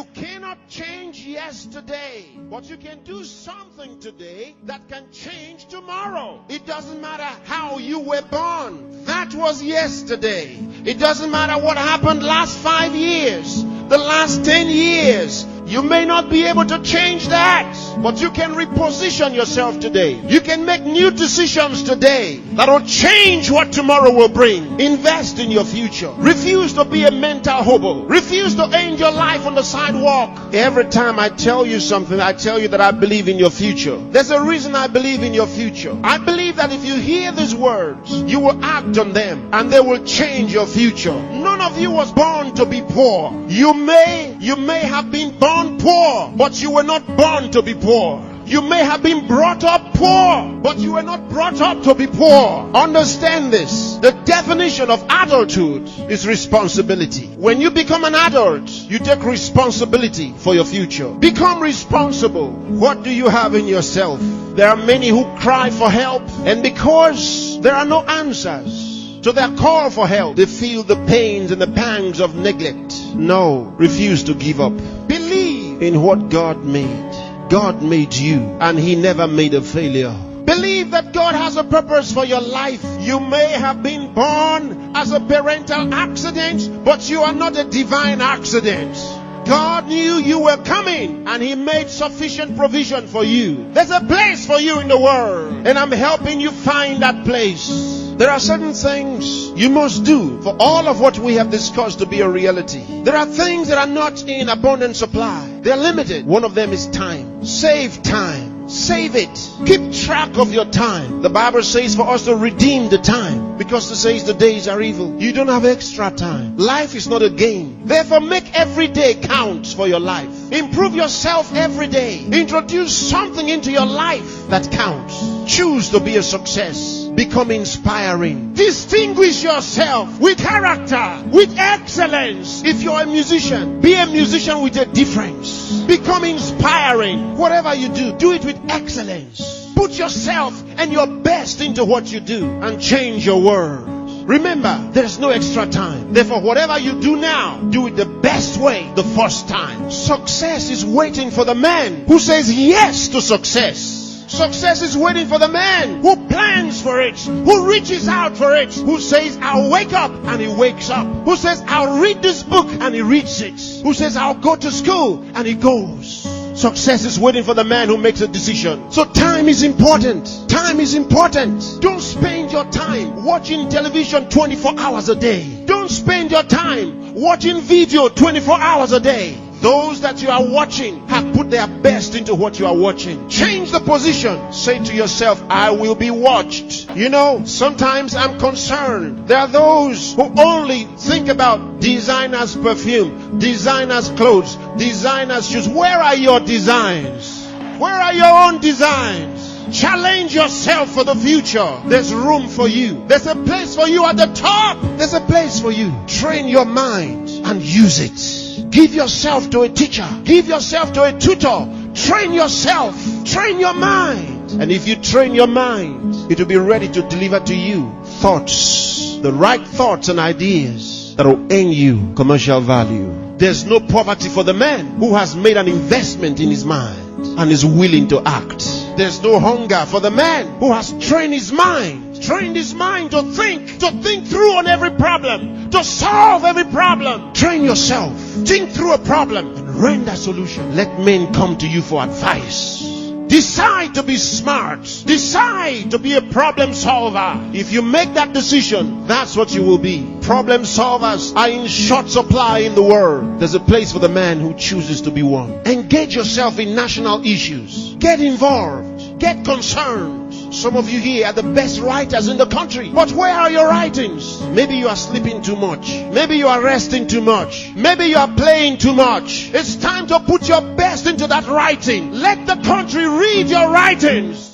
You cannot change yesterday, but you can do something today that can change tomorrow. It doesn't matter how you were born. That was yesterday. It doesn't matter what happened last 5 years, the last 10 years. You may not be able to change that, but you can reposition yourself today. You can make new decisions today that will change what tomorrow will bring. Invest in your future. Refuse to be a mental hobo. Refuse to end your life on the sidewalk. Every time I tell you something, I tell you that I believe in your future. There's a reason I believe in your future. I believe that if you hear these words, you will act on them and they will change your future. None of you was born to be poor. You may have been born poor, but you were not born to be poor. You may have been brought up poor, but you were not brought up to be poor. Understand this. The definition of adulthood is responsibility. When you become an adult, you take responsibility for your future. Become responsible. What do you have in yourself? There are many who cry for help, and because there are no answers to their call for help, they feel the pains and the pangs of neglect. No, refuse to give up. Believe in what God made. God made you, and He never made a failure. Believe that God has a purpose for your life. You may have been born as a parental accident, but you are not a divine accident. God knew you were coming, and He made sufficient provision for you. There's a place for you in the world, and I'm helping you find that place. There are certain things you must do for all of what we have discussed to be a reality. There are things that are not in abundant supply. They're limited. One of them is time. Save time. Save it. Keep track of your time. The Bible says for us to redeem the time, because it says the days are evil. You don't have extra time. Life is not a game. Therefore, make every day count for your life. Improve yourself every day. Introduce something into your life that counts. Choose to be a success. Become inspiring. Distinguish yourself with character, with excellence. If you're a musician, be a musician with a difference. Become inspiring. Whatever you do, do it with excellence. Put yourself and your best into what you do and change your world. Remember, there's no extra time. Therefore, whatever you do now, do it the best way the first time. Success is waiting for the man who says yes to success. Success is waiting for the man who plans for it, who reaches out for it, who says, I'll wake up, and he wakes up. Who says, I'll read this book, and he reads it. Who says, I'll go to school, and he goes. Success is waiting for the man who makes a decision. So time is important. Time is important. Don't spend your time watching television 24 hours a day. Don't spend your time watching video 24 hours a day. Those that you are watching have put their best into what you are watching. Change the position. Say to yourself, I will be watched. You know, sometimes I'm concerned. There are those who only think about designers' perfume, designers' clothes, designers' shoes. Where are your designs? Where are your own designs? Challenge yourself for the future. There's room for you. There's a place for you at the top. There's a place for you. Train your mind and use it. Give yourself to a teacher. Give yourself to a tutor. Train yourself. Train your mind. And if you train your mind, it will be ready to deliver to you thoughts, the right thoughts and ideas that will earn you commercial value. There's no poverty for the man who has made an investment in his mind and is willing to act. There's no hunger for the man who has trained his mind to think through on every problem, to solve every problem. Train yourself. Think through a problem and render solution. Let men come to you for advice. Decide to be smart. Decide to be a problem solver. If you make that decision, that's what you will be. Problem solvers are in short supply in the world. There's a place for the man who chooses to be one. Engage yourself in national issues. Get involved. Get concerned. Some of you here are the best writers in the country. But where are your writings? Maybe you are sleeping too much. Maybe you are resting too much. Maybe you are playing too much. It's time to put your best into that writing. Let the country read your writings.